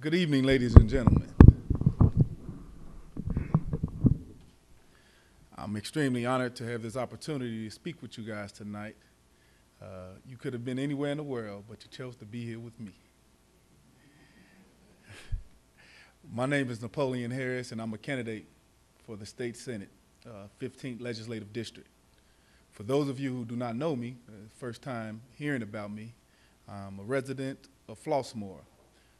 Good evening, ladies and gentlemen. I'm extremely honored to have this opportunity to speak with you guys tonight. You could have been anywhere in the world, but you chose to be here with me. My name is Napoleon Harris, and I'm a candidate for the State Senate, 15th Legislative District. For those of you who do not know me, first time hearing about me, I'm a resident of Flossmoor.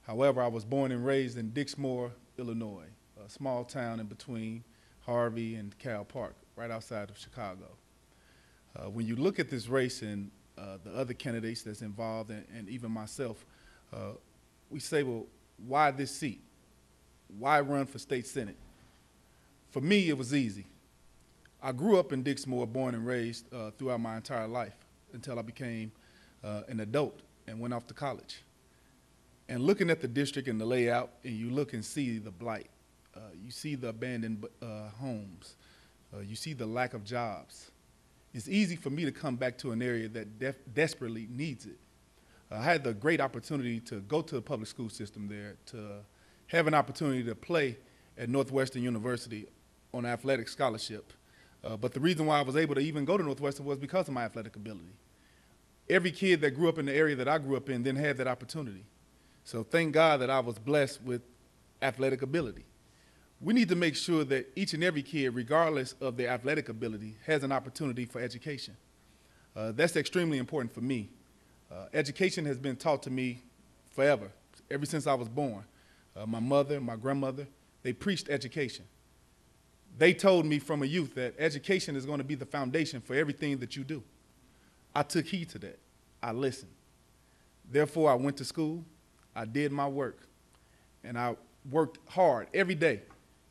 However, I was born and raised in Dixmoor, Illinois, a small town in between Harvey and Cal Park, right outside of Chicago. When you look at this race and the other candidates that's involved, and even myself, we say, well, why this seat? Why run for state senate? For me, it was easy. I grew up in Dixmoor, born and raised throughout my entire life until I became an adult and went off to college. And looking at the district and the layout, and you look and see the blight, you see the abandoned homes, you see the lack of jobs. It's easy for me to come back to an area that desperately needs it. I had the great opportunity to go to the public school system there, to have an opportunity to play at Northwestern University on an athletic scholarship. But the reason why I was able to even go to Northwestern was because of my athletic ability. Every kid that grew up in the area that I grew up in didn't have that opportunity. So thank God that I was blessed with athletic ability. We need to make sure that each and every kid, regardless of their athletic ability, has an opportunity for education. That's extremely important for me. Education has been taught to me forever, ever since I was born. My mother, my grandmother, they preached education. They told me from a youth that education is going to be the foundation for everything that you do. I took heed to that. I listened. Therefore, I went to school. I did my work, and I worked hard every day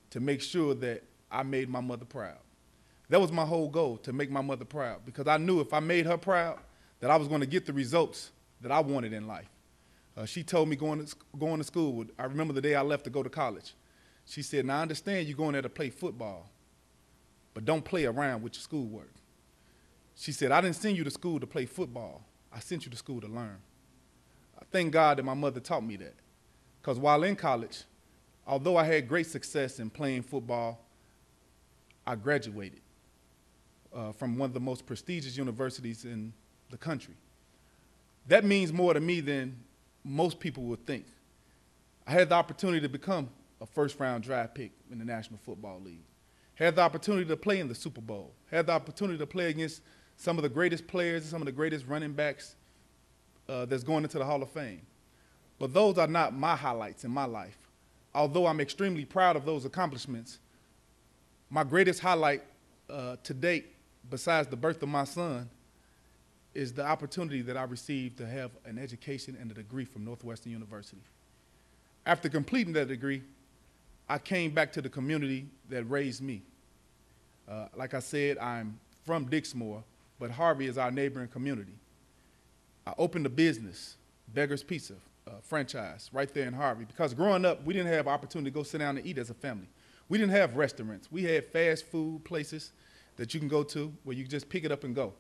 to make sure that I made my mother proud. That was my whole goal, to make my mother proud, because I knew if I made her proud, that I was going to get the results that I wanted in life. She told me going to school, I remember the day I left to go to college. She said, now I understand you're going there to play football, but don't play around with your schoolwork. She said, I didn't send you to school to play football. I sent you to school to learn. I thank God that my mother taught me that, because while in college, although I had great success in playing football, I graduated from one of the most prestigious universities in the country. That means more to me than most people would think. I had the opportunity to become a first-round draft pick in the National Football League, had the opportunity to play in the Super Bowl, had the opportunity to play against some of the greatest players and some of the greatest running backs that's going into the Hall of Fame. But those are not my highlights in my life. Although I'm extremely proud of those accomplishments, my greatest highlight to date, besides the birth of my son, is the opportunity that I received to have an education and a degree from Northwestern University. After completing that degree, I came back to the community that raised me. Like I said, I'm from Dixmoor, but Harvey is our neighboring community. I opened a business, Beggar's Pizza, franchise, right there in Harvey, because growing up, we didn't have opportunity to go sit down and eat as a family. We didn't have restaurants. We had fast food places that you can go to where you can just pick it up and go.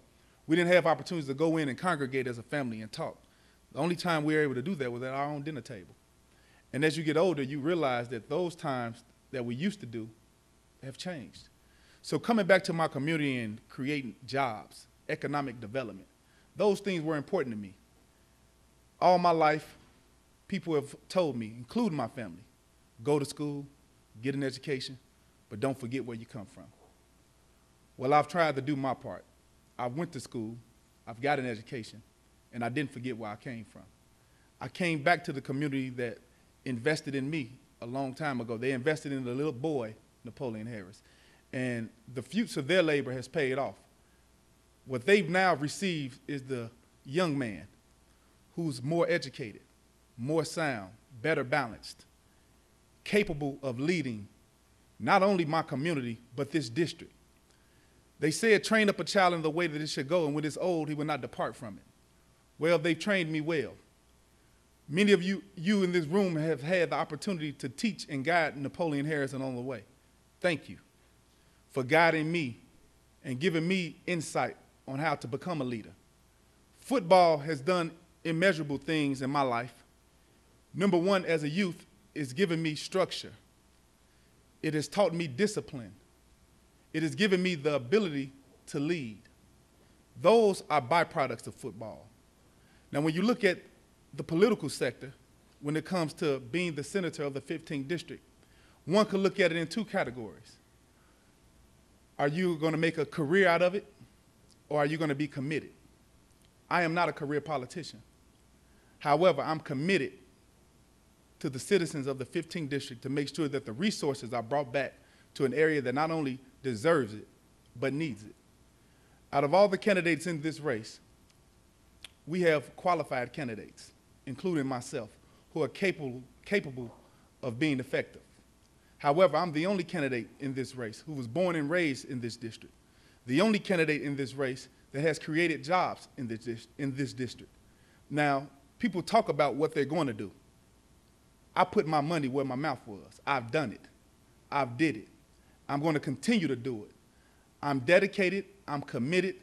We didn't have opportunities to go in and congregate as a family and talk. The only time we were able to do that was at our own dinner table. And as you get older, you realize that those times that we used to do have changed. So coming back to my community and creating jobs, economic development, those things were important to me. All my life, people have told me, including my family, go to school, get an education, but don't forget where you come from. Well, I've tried to do my part. I went to school, I've got an education, and I didn't forget where I came from. I came back to the community that invested in me a long time ago. They invested in the little boy, Napoleon Harris, and the fruits of their labor has paid off. What they've now received is the young man who's more educated, more sound, better balanced, capable of leading not only my community, but this district. They said, train up a child in the way that it should go, and when it's old, he will not depart from it. Well, they've trained me well. Many of you in this room have had the opportunity to teach and guide Napoleon Harris along the way. Thank you for guiding me and giving me insight on how to become a leader. Football has done immeasurable things in my life. Number one, as a youth, is giving me structure. It has taught me discipline. It has given me the ability to lead. Those are byproducts of football. Now, when you look at the political sector, when it comes to being the senator of the 15th district, one could look at it in two categories. Are you going to make a career out of it, or are you going to be committed? I am not a career politician. However, I'm committed to the citizens of the 15th district to make sure that the resources are brought back to an area that not only deserves it, but needs it. Out of all the candidates in this race, we have qualified candidates, including myself, who are capable of being effective. However, I'm the only candidate in this race who was born and raised in this district, the only candidate in this race that has created jobs in this district. Now, people talk about what they're going to do. I put my money where my mouth was. I've done it. I've did it. I'm going to continue to do it. I'm dedicated, I'm committed,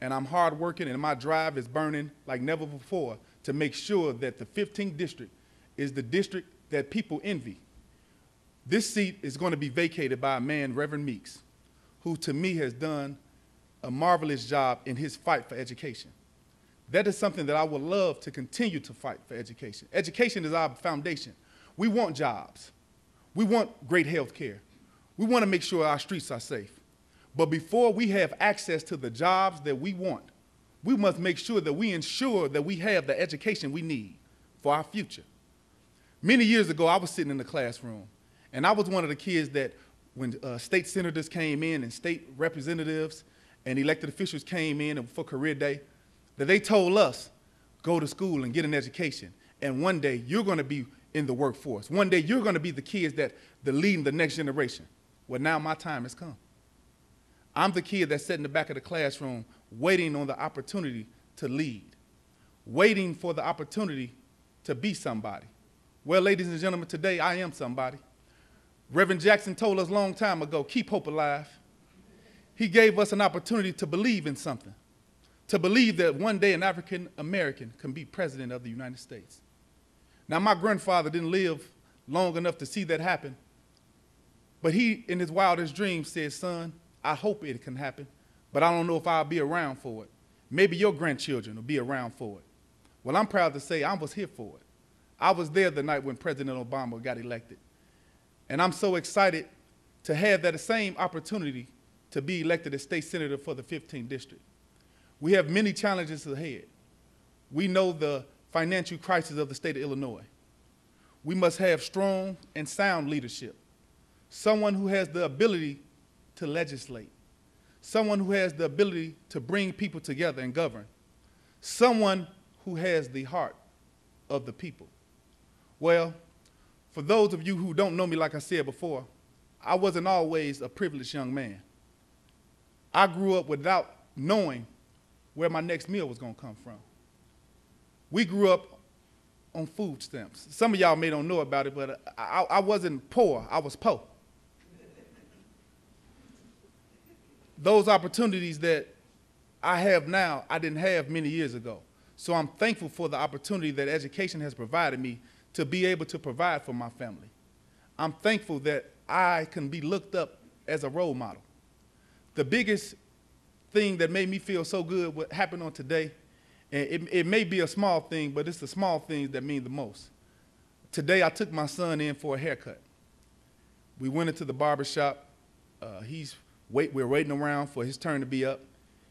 and I'm hardworking, and my drive is burning like never before to make sure that the 15th district is the district that people envy. This seat is going to be vacated by a man, Reverend Meeks, who to me has done a marvelous job in his fight for education. That is something that I would love to continue to fight for education. Education is our foundation. We want jobs. We want great health care. We want to make sure our streets are safe. But before we have access to the jobs that we want, we must make sure that we ensure that we have the education we need for our future. Many years ago, I was sitting in the classroom, and I was one of the kids that when state senators came in and state representatives and elected officials came in for career day, that they told us, go to school and get an education, and one day you're going to be in the workforce. One day you're going to be the kids that leading the next generation. Well, now my time has come. I'm the kid that sat in the back of the classroom waiting on the opportunity to lead, waiting for the opportunity to be somebody. Well, ladies and gentlemen, today I am somebody. Reverend Jackson told us a long time ago, keep hope alive. He gave us an opportunity to believe in something, to believe that one day an African American can be president of the United States. Now, my grandfather didn't live long enough to see that happen, but he, in his wildest dreams, said, son, I hope it can happen, but I don't know if I'll be around for it. Maybe your grandchildren will be around for it. Well, I'm proud to say I was here for it. I was there the night when President Obama got elected. And I'm so excited to have that same opportunity to be elected as state senator for the 15th district. We have many challenges ahead. We know the financial crisis of the state of Illinois. We must have strong and sound leadership, someone who has the ability to legislate, someone who has the ability to bring people together and govern, someone who has the heart of the people. Well, for those of you who don't know me, like I said before, I wasn't always a privileged young man. I grew up without knowing where my next meal was going to come from. We grew up on food stamps. Some of y'all may don't know about it, but I wasn't poor, I was po. Those opportunities that I have now, I didn't have many years ago. So I'm thankful for the opportunity that education has provided me to be able to provide for my family. I'm thankful that I can be looked up as a role model. The biggest thing that made me feel so good what happened on today, and it may be a small thing, but it's the small things that mean the most. Today I took my son in for a haircut. We went into the barber shop. We're waiting around for his turn to be up.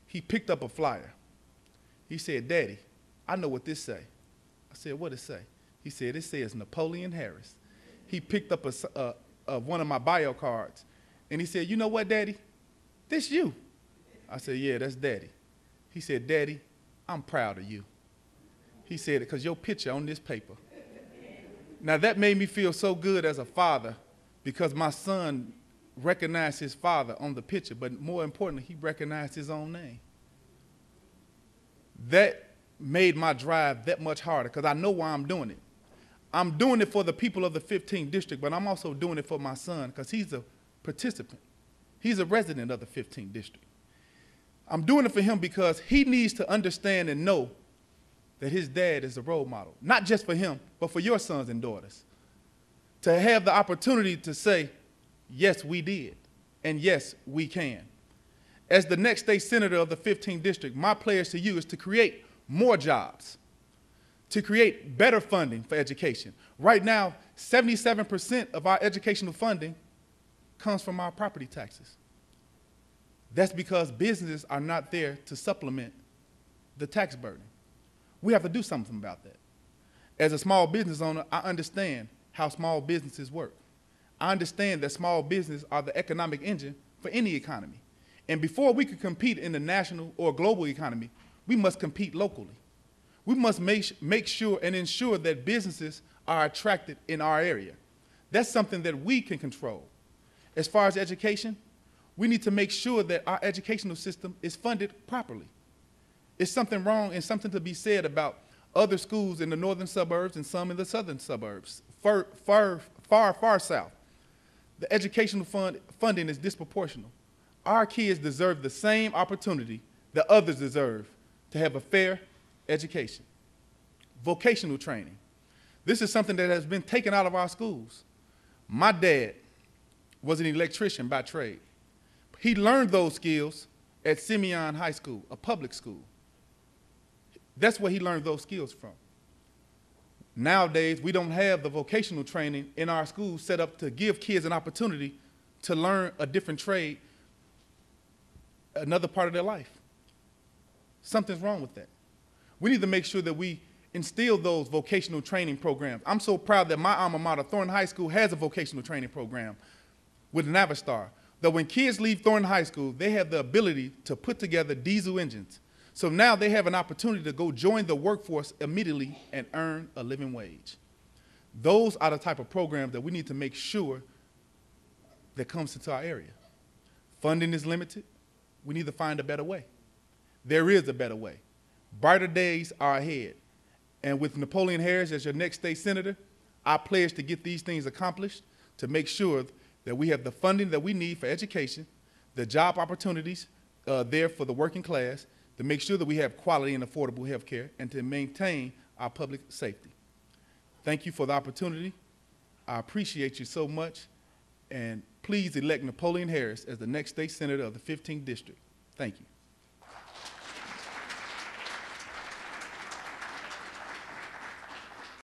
He picked up a flyer. He said, Daddy, I know what this say. I said, what it say? He said, it says Napoleon Harris. He picked up one of my bio cards, and he said, you know what, Daddy? This you. I said, yeah, that's Daddy. He said, Daddy, I'm proud of you. He said, because your picture on this paper. Now, that made me feel so good as a father because my son recognized his father on the picture, but more importantly, he recognized his own name. That made my drive that much harder because I know why I'm doing it. I'm doing it for the people of the 15th district, but I'm also doing it for my son because he's a participant. He's a resident of the 15th district. I'm doing it for him because he needs to understand and know that his dad is a role model, not just for him, but for your sons and daughters. to have the opportunity to say, yes, we did, and yes, we can. As the next state senator of the 15th district, my pledge to you is to create more jobs, to create better funding for education. Right now, 77% of our educational funding comes from our property taxes. That's because businesses are not there to supplement the tax burden. We have to do something about that. As a small business owner, I understand how small businesses work. I understand that small businesses are the economic engine for any economy. And before we can compete in the national or global economy, we must compete locally. We must make sure and ensure that businesses are attracted in our area. That's something that we can control. As far as education, we need to make sure that our educational system is funded properly. It's something wrong and something to be said about other schools in the northern suburbs and some in the southern suburbs, far south. The educational funding is disproportional. Our kids deserve the same opportunity that others deserve to have a fair education. Vocational training. This is something that has been taken out of our schools. My dad was an electrician by trade. He learned those skills at Simeon High School, a public school. That's where he learned those skills from. Nowadays, we don't have the vocational training in our schools set up to give kids an opportunity to learn a different trade, another part of their life. Something's wrong with that. We need to make sure that we instill those vocational training programs. I'm so proud that my alma mater, Thornton High School, has a vocational training program with Navistar, that when kids leave Thornton High School, they have the ability to put together diesel engines. So now they have an opportunity to go join the workforce immediately and earn a living wage. Those are the type of programs that we need to make sure that comes into our area. Funding is limited. We need to find a better way. There is a better way. Brighter days are ahead. And with Napoleon Harris as your next state senator, I pledge to get these things accomplished, to make sure that we have the funding that we need for education, the job opportunities there for the working class, to make sure that we have quality and affordable health care, and to maintain our public safety. Thank you for the opportunity. I appreciate you so much, and please elect Napoleon Harris as the next state senator of the 15th district. Thank you.